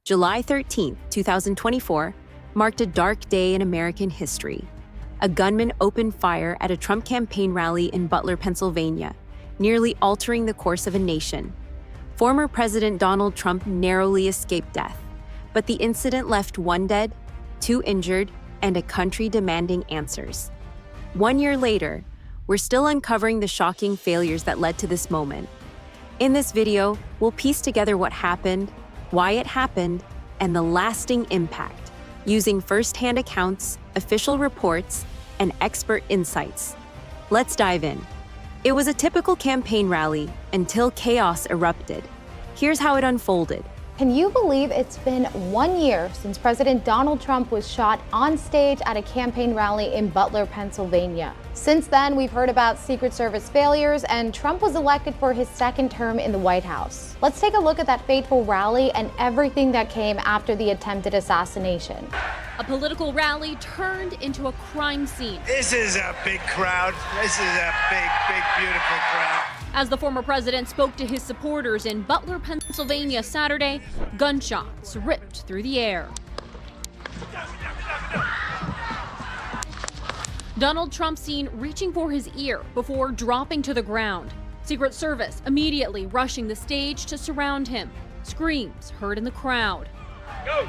July 13, 2024, marked a dark day in American history. A gunman opened fire at a Trump campaign rally in Butler, Pennsylvania, nearly altering the course of a nation. Former President Donald Trump narrowly escaped death, but the incident left 1 dead, 2 injured, and a country demanding answers. 1 year later, we're still uncovering the shocking failures that led to this moment. In this video, we'll piece together what happened, why it happened, and the lasting impact, using first-hand accounts, official reports, and expert insights. Let's dive in. It was a typical campaign rally until chaos erupted. Here's how it unfolded. Can you believe it's been 1 year since President Donald Trump was shot on stage at a campaign rally in Butler, Pennsylvania? Since then, we've heard about Secret Service failures, and Trump was elected for his 2nd term in the White House. Let's take a look at that fateful rally and everything that came after the attempted assassination. A political rally turned into a crime scene. This is a big crowd. This is a big, beautiful crowd. As the former president spoke to his supporters in Butler, Pennsylvania Saturday, gunshots ripped through the air. Donald Trump seen reaching for his ear before dropping to the ground. Secret Service immediately rushing the stage to surround him. Screams heard in the crowd. Go!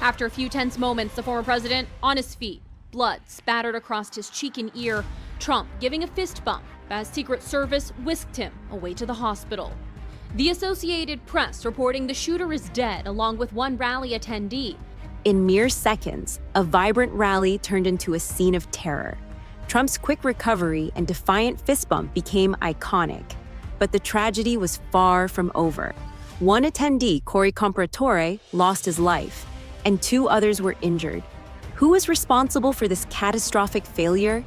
After a few tense moments, the former president on his feet, blood spattered across his cheek and ear, Trump giving a fist bump as Secret Service whisked him away to the hospital. The Associated Press reporting the shooter is dead along with 1 rally attendee. In mere seconds, a vibrant rally turned into a scene of terror. Trump's quick recovery and defiant fist bump became iconic, but the tragedy was far from over. 1 attendee, Corey Comperatore, lost his life, and 2 others were injured. Who was responsible for this catastrophic failure?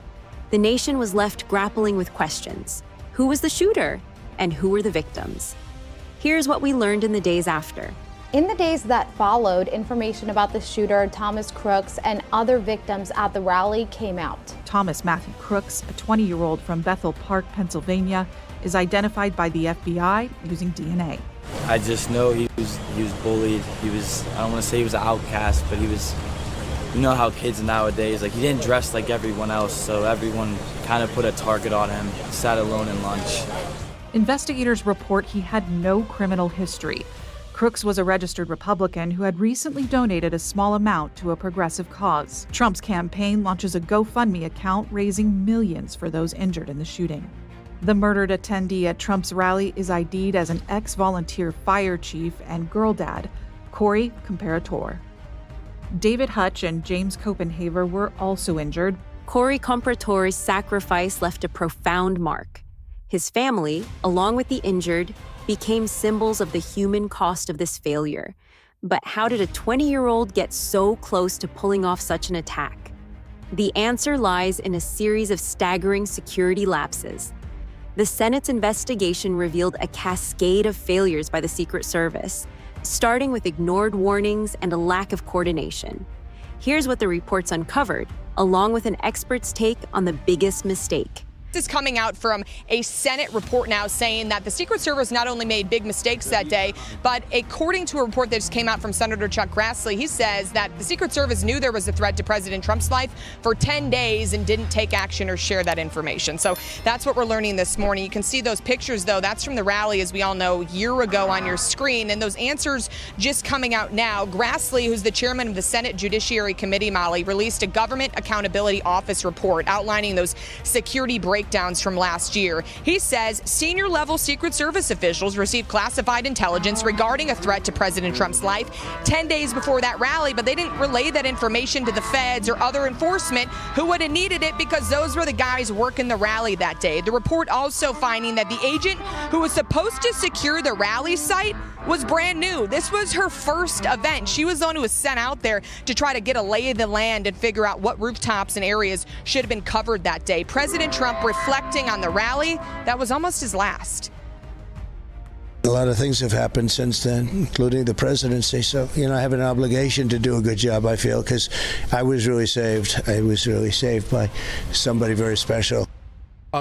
The nation was left grappling with questions. Who was the shooter? And who were the victims? Here's what we learned in the days after. In the days that followed, information about the shooter, Thomas Crooks, and other victims at the rally came out. Thomas Matthew Crooks, a 20-year-old from Bethel Park, Pennsylvania, is identified by the FBI using DNA. I just know he was bullied. I don't want to say he was an outcast, but he was, you know how kids nowadays, like he didn't dress like everyone else, so everyone kind of put a target on him. He sat alone in lunch. Investigators report he had no criminal history. Crooks was a registered Republican who had recently donated a small amount to a progressive cause. Trump's campaign launches a GoFundMe account raising millions for those injured in the shooting. The murdered attendee at Trump's rally is ID'd as an ex-volunteer fire chief and girl dad, Corey Comperatore. David Hutch and James Copenhaver were also injured. Corey Comperatore's sacrifice left a profound mark. His family, along with the injured, became symbols of the human cost of this failure. But how did a 20-year-old get so close to pulling off such an attack? The answer lies in a series of staggering security lapses. The Senate's investigation revealed a cascade of failures by the Secret Service, starting with ignored warnings and a lack of coordination. Here's what the reports uncovered, along with an expert's take on the biggest mistake. This is coming out from a Senate report now saying that the Secret Service not only made big mistakes that day, but according to a report that just came out from Senator Chuck Grassley, he says that the Secret Service knew there was a threat to President Trump's life for 10 days and didn't take action or share that information. So that's what we're learning this morning. You can see those pictures, though. That's from the rally, as we all know, a year ago on your screen. And those answers just coming out now. Grassley, who's the chairman of the Senate Judiciary Committee, Molly, released a Government Accountability Office report outlining those security breakdowns from last year. He says senior level Secret Service officials received classified intelligence regarding a threat to President Trump's life 10 days before that rally, but they didn't relay that information to the feds or other enforcement who would have needed it because those were the guys working the rally that day. The report also finding that the agent who was supposed to secure the rally site was brand new. This was her first event. She was the one who was sent out there to try to get a lay of the land and figure out what rooftops and areas should have been covered that day. President Trump reflecting on the rally, that was almost his last. A lot of things have happened since then, including the presidency. So, I have an obligation to do a good job, I feel, because I was really saved. I was really saved by somebody very special.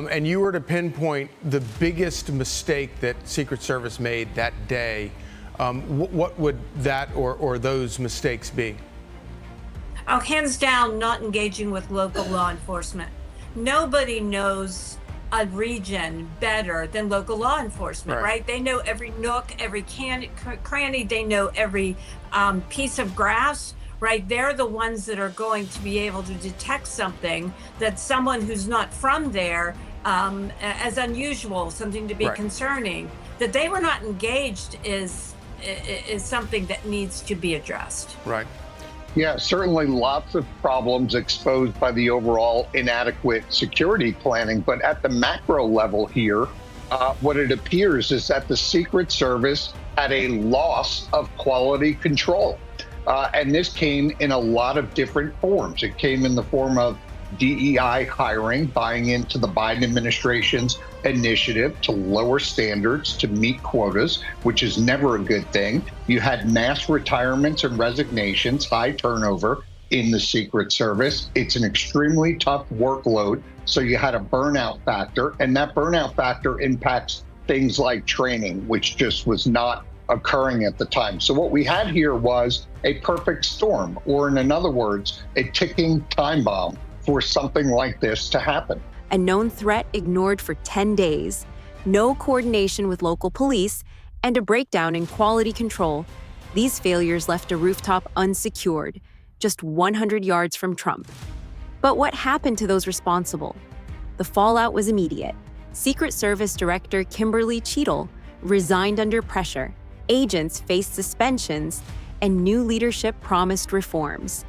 and you were to pinpoint the biggest mistake that Secret Service made that day, what would that or those mistakes be? Oh, hands down, not engaging with local law enforcement. Nobody knows a region better than local law enforcement, right? They know every nook, every cranny, they know every piece of grass, right? They're the ones that are going to be able to detect something that someone who's not from there as unusual, something to be concerning. That they were not engaged is something that needs to be addressed. Right. Yeah, certainly lots of problems exposed by the overall inadequate security planning. But at the macro level here, what it appears is that the Secret Service had a loss of quality control. And this came in a lot of different forms. It came in the form of DEI hiring, buying into the Biden administration's initiative to lower standards to meet quotas, which is never a good thing. You had mass retirements and resignations, high turnover in the Secret Service. It's an extremely tough workload, so you had a burnout factor, and that burnout factor impacts things like training, which just was not occurring at the time. So what we had here was a perfect storm, or in other words, a ticking time bomb for something like this to happen. A known threat ignored for 10 days, no coordination with local police, and a breakdown in quality control. These failures left a rooftop unsecured, just 100 yards from Trump. But what happened to those responsible? The fallout was immediate. Secret Service Director Kimberly Cheadle resigned under pressure. Agents faced suspensions, and new leadership promised reforms.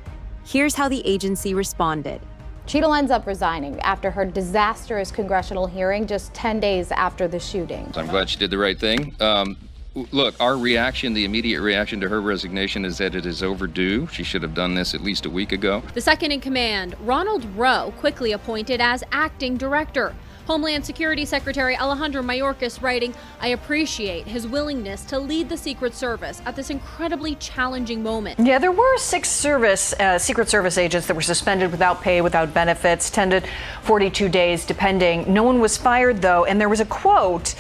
Here's how the agency responded. Cheadle ends up resigning after her disastrous congressional hearing just 10 days after the shooting. I'm glad she did the right thing. Look, our reaction, the immediate reaction to her resignation is that it is overdue. She should have done this at least a week ago. The second in command, Ronald Rowe, quickly appointed as acting director. Homeland Security Secretary Alejandro Mayorkas writing, "I appreciate his willingness to lead the Secret Service at this incredibly challenging moment." Yeah, there were 6 Secret Service agents that were suspended without pay, without benefits, 10 to 42 days, depending. No one was fired, though. And there was a quote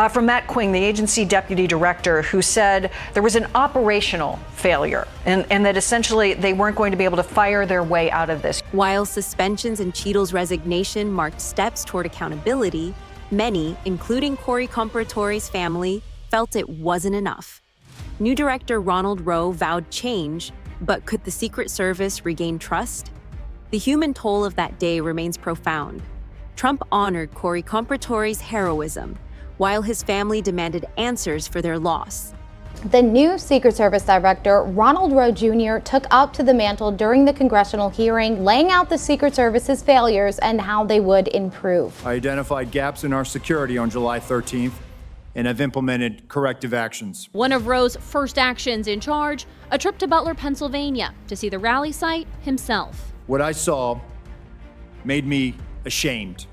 from Matt Quing, the agency deputy director, who said there was an operational failure and that essentially they weren't going to be able to fire their way out of this. While suspensions and Cheadle's resignation marked steps toward accountability, many, including Corey Comperatore's family, felt it wasn't enough. New director Ronald Rowe vowed change, but could the Secret Service regain trust? The human toll of that day remains profound. Trump honored Corey Comperatore's heroism, while his family demanded answers for their loss. The new Secret Service Director, Ronald Rowe Jr., took up to the mantle during the congressional hearing, laying out the Secret Service's failures and how they would improve. I identified gaps in our security on July 13th and have implemented corrective actions. One of Rowe's first actions in charge, a trip to Butler, Pennsylvania, to see the rally site himself. What I saw made me ashamed.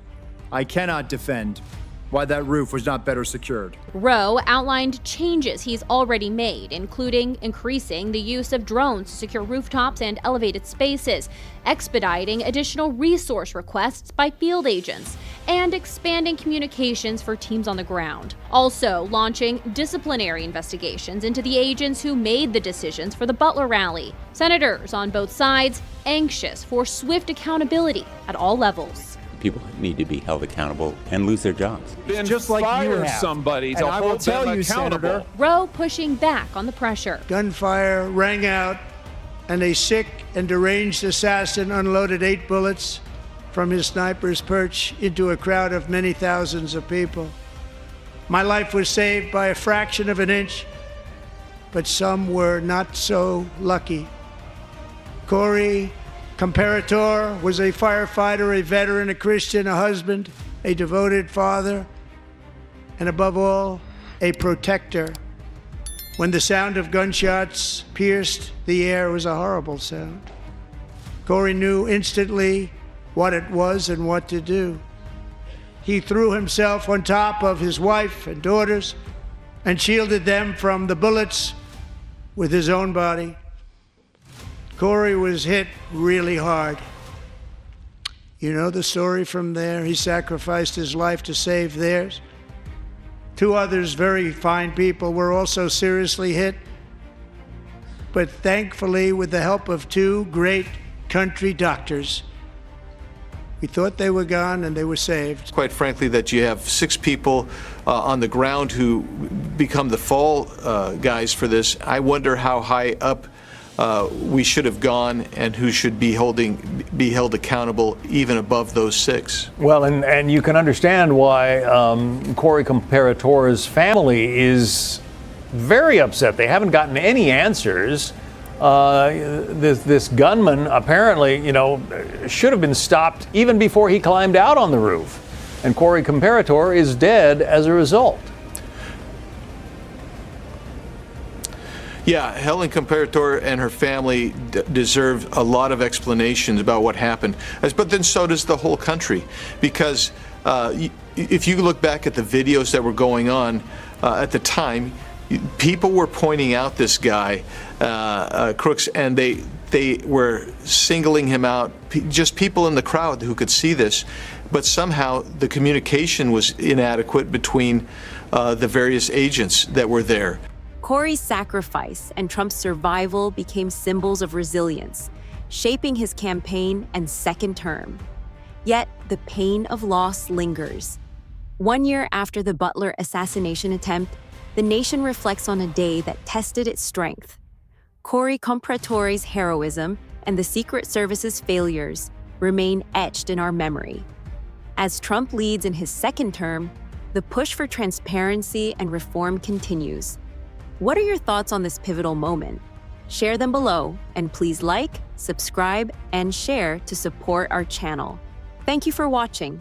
I cannot defend why that roof was not better secured. Rowe outlined changes he's already made, including increasing the use of drones to secure rooftops and elevated spaces, expediting additional resource requests by field agents, and expanding communications for teams on the ground. Also launching disciplinary investigations into the agents who made the decisions for the Butler rally. Senators on both sides anxious for swift accountability at all levels. People need to be held accountable and lose their jobs. Just like you have somebody to hold them accountable. Senator. Rowe pushing back on the pressure. Gunfire rang out, and a sick and deranged assassin unloaded 8 bullets from his sniper's perch into a crowd of many thousands of people. My life was saved by a fraction of an inch, but some were not so lucky. Corey Comperatore was a firefighter, a veteran, a Christian, a husband, a devoted father, and above all, a protector. When the sound of gunshots pierced the air, it was a horrible sound. Cory knew instantly what it was and what to do. He threw himself on top of his wife and daughters and shielded them from the bullets with his own body. Cory was hit really hard. You know the story from there. He sacrificed his life to save theirs. 2 others, very fine people, were also seriously hit. But thankfully, with the help of 2 great country doctors, we thought they were gone and they were saved. Quite frankly, that you have 6 people on the ground who become the fall guys for this. I wonder how high up we should have gone and who should be held accountable even above those 6. Well, and you can understand why Corey Comperatore's family is very upset. They haven't gotten any answers. This gunman apparently, should have been stopped even before he climbed out on the roof. And Corey Comperatore is dead as a result. Yeah, Helen Comperatore and her family deserve a lot of explanations about what happened. But then so does the whole country. Because if you look back at the videos that were going on at the time, people were pointing out this guy, Crooks, and they were singling him out, just people in the crowd who could see this. But somehow the communication was inadequate between the various agents that were there. Cory's sacrifice and Trump's survival became symbols of resilience, shaping his campaign and second term. Yet the pain of loss lingers. 1 year after the Butler assassination attempt, the nation reflects on a day that tested its strength. Corey Comperatore's heroism and the Secret Service's failures remain etched in our memory. As Trump leads in his second term, the push for transparency and reform continues. What are your thoughts on this pivotal moment? Share them below, and please like, subscribe, and share to support our channel. Thank you for watching.